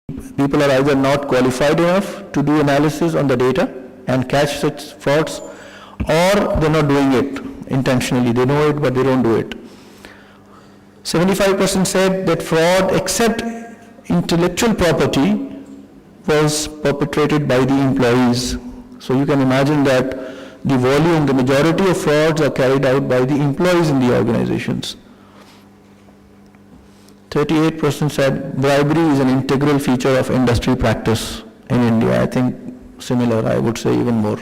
people are either not qualified enough to do analysis on the data and catch such frauds, or they're not doing it intentionally. They know it, but they don't do it. 75% said that fraud, except intellectual property, was perpetrated by the employees. So you can imagine that the volume, the majority of frauds are carried out by the employees in the organizations. 38% said bribery is an integral feature of industry practice in India. I think similar, I would say even more.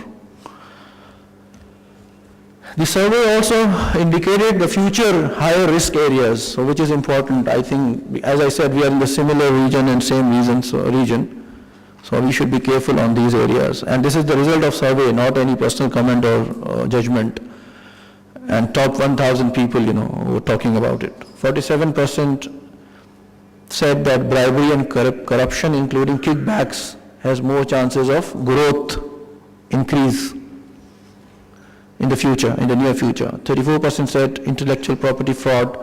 The survey also indicated the future higher risk areas, so which is important. I think, as I said, we are in the similar region and same region. So we should be careful on these areas. And this is the result of survey, not any personal comment or judgment. And top 1,000 people, were talking about it. 47% said that bribery and corruption, including kickbacks, has more chances of growth increase in the future, in the near future. 34% said intellectual property fraud,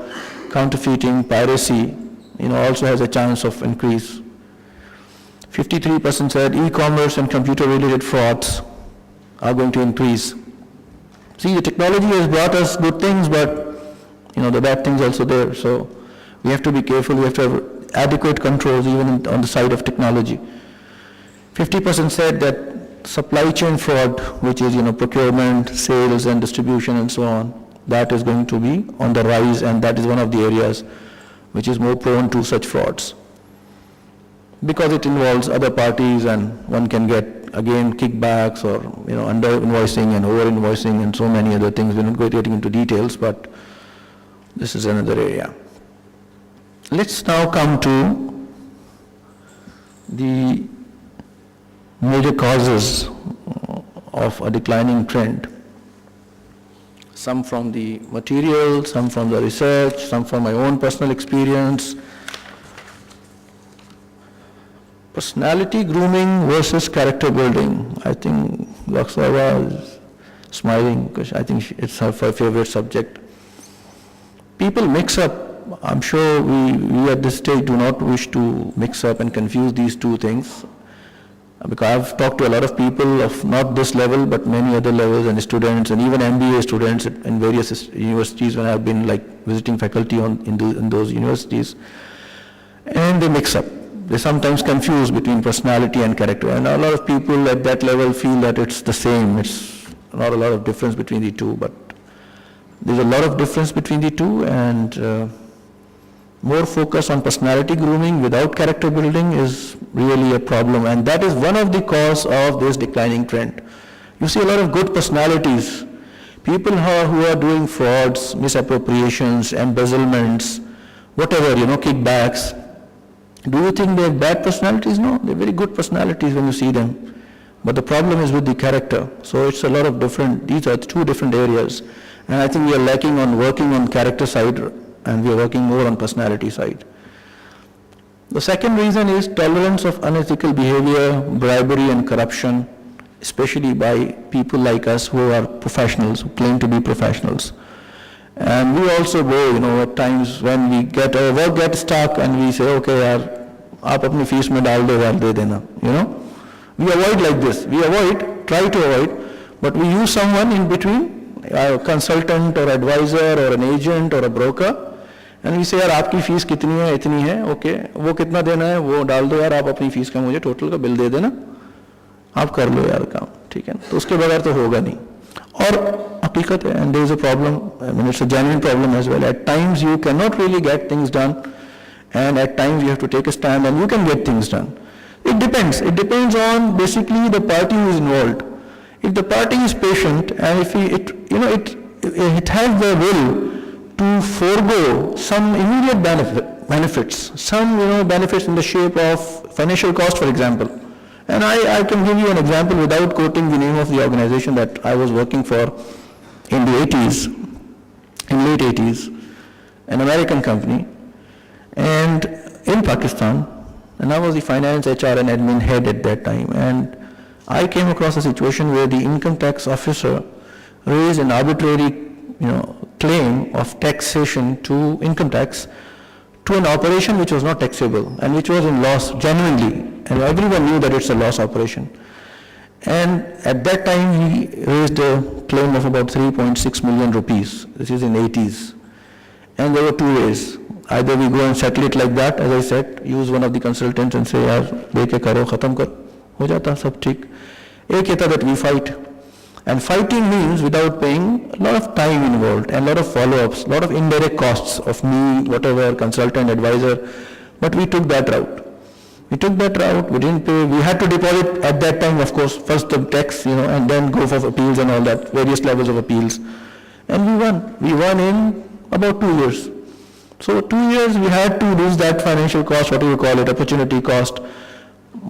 counterfeiting, piracy, also has a chance of increase. 53% said e-commerce and computer-related frauds are going to increase. See, the technology has brought us good things, but the bad things also there. So we have to be careful. We have to have adequate controls even on the side of technology. 50% said that supply chain fraud, which is procurement, sales, and distribution, and so on, that is going to be on the rise, and that is one of the areas which is more prone to such frauds, because it involves other parties, and one can get, again, kickbacks or under invoicing and over invoicing and so many other things. We're not getting into details, but this is another area. Let's now come to the major causes of a declining trend. Some from the material, some from the research, some from my own personal experience. Personality grooming versus character building. I think Laksava is smiling because I think it's her favorite subject. People mix up. I'm sure we at this stage do not wish to mix up and confuse these two things, because I've talked to a lot of people of not this level but many other levels, and students, and even MBA students in various universities when I've been visiting faculty in those universities, and they mix up. They sometimes confuse between personality and character, and a lot of people at that level feel that it's the same. It's not a lot of difference between the two, but there's a lot of difference between the two, and more focus on personality grooming without character building is really a problem, and that is one of the cause of this declining trend. You see a lot of good personalities, people who are doing frauds, misappropriations, embezzlements, whatever, kickbacks. Do you think they have bad personalities? No, they're very good personalities when you see them. But the problem is with the character. So it's a lot of these are two different areas. And I think we are lacking on working on character side, and we are working more on personality side. The second reason is tolerance of unethical behavior, bribery and corruption, especially by people like us who are professionals, who claim to be professionals. And we also go, at times when we get our work gets stuck and we say, okay, yaar, aap apni fees mein dal do, yaar, de dena, We avoid like this. Try to avoid, but we use someone in between, a consultant or advisor or an agent or a broker, and we say, यार आपकी fees कितनी है, इतनी है, okay, वो कितना देना है, वो डाल दो यार, आप अपनी फीस का मुझे टोटल का बिल दे देना, आप कर लो यार काम, ठीक है, तो उसके बगैर तो होगा नहीं. और हकीकत है, and there is a problem, it's a genuine problem as well. At times you cannot really get things done, and at times you have to take a stand and you can get things done. It depends on basically the party who is involved. If the party is patient and if it has the will to forego some immediate benefits, some benefits in the shape of financial cost, for example. And I can give you an example without quoting the name of the organization that I was working for in the late 80s, an American company, and in Pakistan, and I was the finance, HR and admin head at that time, and I came across a situation where the income tax officer raised an arbitrary claim of taxation to income tax to an operation which was not taxable and which was in loss genuinely, and everyone knew that it's a loss operation. And at that time he raised a claim of about 3.6 million rupees. This is in 80s. And there were two ways. Either we go and settle it like that, as I said, use one of the consultants and say, yaar, deke karo, khatam karo, ho jata sab theek. Ek ye tha that we fight. And fighting means without paying a lot of time involved and a lot of follow-ups, a lot of indirect costs of me, whatever, consultant, advisor. But we took that route. We took that route, we didn't pay, we had to deposit at that time, of course, first the tax, and then go for appeals and all that, various levels of appeals. And we won. We won in about 2 years. So 2 years we had to lose that financial cost, whatever you call it, opportunity cost.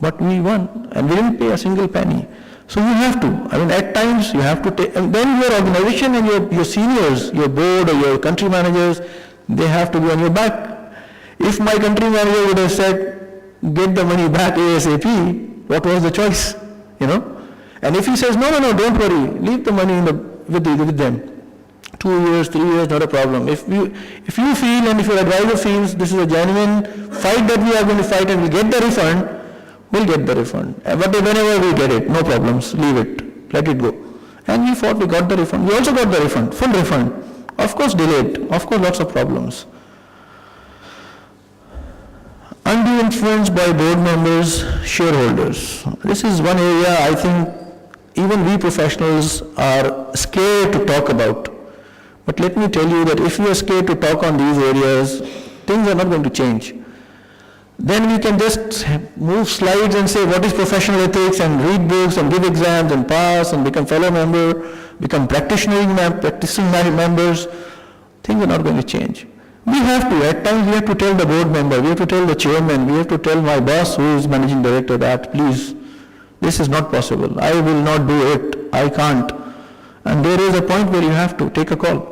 But we won and we didn't pay a single penny. So you have to, at times you have to take, and then your organization and your seniors, your board or your country managers, they have to be on your back. If my country manager would have said, get the money back ASAP, what was the choice, And if he says, no, don't worry, leave the money with them. 2 years, 3 years, not a problem. If you feel and if your advisor feels this is a genuine fight that we are going to fight and we get the refund, we'll get the refund. But whenever we get it, no problems, leave it, let it go. And we fought, we got the refund. We also got the refund, full refund. Of course delayed, of course lots of problems. Undue influence by board members, shareholders. This is one area I think even we professionals are scared to talk about. But let me tell you that if you are scared to talk on these areas, things are not going to change. Then we can just move slides and say what is professional ethics and read books and give exams and pass and become fellow member, become practicing members. Things are not going to change. We have to, at times we have to tell the board member, we have to tell the chairman, we have to tell my boss who is managing director that please, this is not possible. I will not do it. I can't. And there is a point where you have to take a call.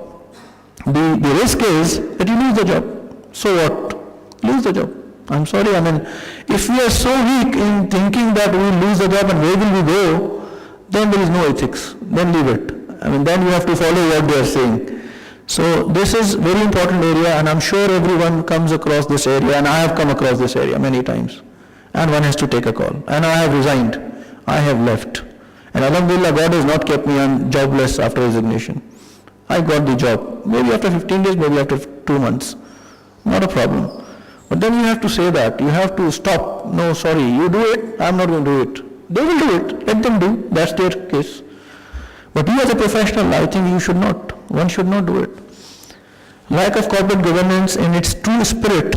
The risk is that you lose the job. So what? Lose the job. I'm sorry, if we are so weak in thinking that we will lose the job and where will we go, then there is no ethics. Then leave it. Then you have to follow what they are saying. So this is very important area, and I'm sure everyone comes across this area, and I have come across this area many times. And one has to take a call. And I have resigned. I have left. And Alhamdulillah, God has not kept me on jobless after resignation. I got the job. Maybe after 15 days, maybe after 2 months. Not a problem. But then you have to say that. You have to stop. No, sorry, you do it, I'm not going to do it. They will do it. Let them do. That's their case. But you as a professional, I think you should not. One should not do it. Lack of corporate governance in its true spirit.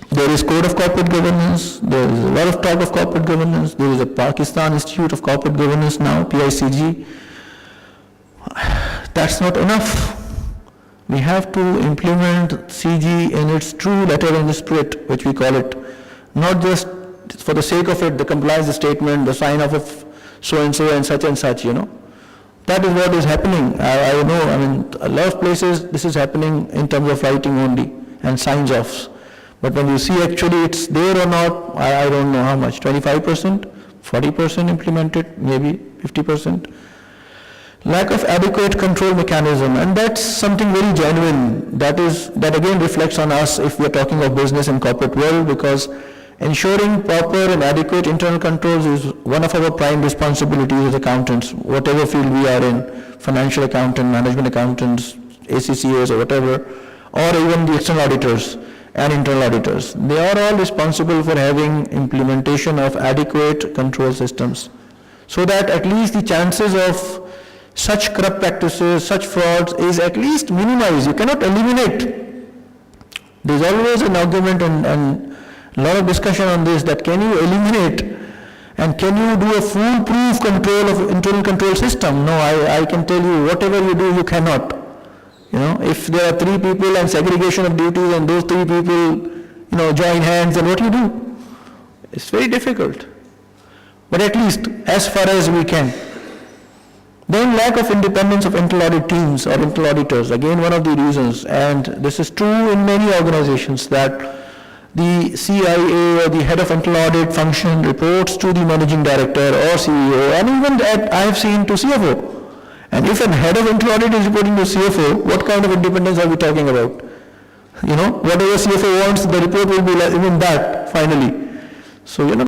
There is Code of Corporate Governance. There is a lot of talk of corporate governance. There is a Pakistan Institute of Corporate Governance now, PICG. That's not enough. We have to implement CG in its true letter and spirit, which we call it. Not just for the sake of it, the compliance statement, the sign off of so-and-so and such, That is what is happening. I know, a lot of places this is happening in terms of writing only and signs offs. But when you see actually it's there or not, I don't know how much, 25%, 40% implemented, maybe 50%. Lack of adequate control mechanism, and that's something very genuine. That again reflects on us if we are talking of business and corporate world, because ensuring proper and adequate internal controls is one of our prime responsibilities as accountants, whatever field we are in, financial accountant, management accountants, ACCAs or whatever, or even the external auditors and internal auditors. They are all responsible for having implementation of adequate control systems, so that at least the chances of such corrupt practices, such frauds is at least minimized. You cannot eliminate. There's always an argument and a lot of discussion on this, that can you eliminate and can you do a foolproof control of internal control system? No, I can tell you whatever you do, you cannot. If there are 3 people and segregation of duties and those 3 people, join hands, and what you do? It's very difficult. But at least as far as we can. Then lack of independence of internal audit teams or internal auditors, again one of the reasons, and this is true in many organizations, that the CIA or the head of internal audit function reports to the managing director or CEO, and even that I have seen to CFO. And if a head of internal audit is reporting to CFO, what kind of independence are we talking about? You know, whatever CFO wants, the report will be like even that, finally. So,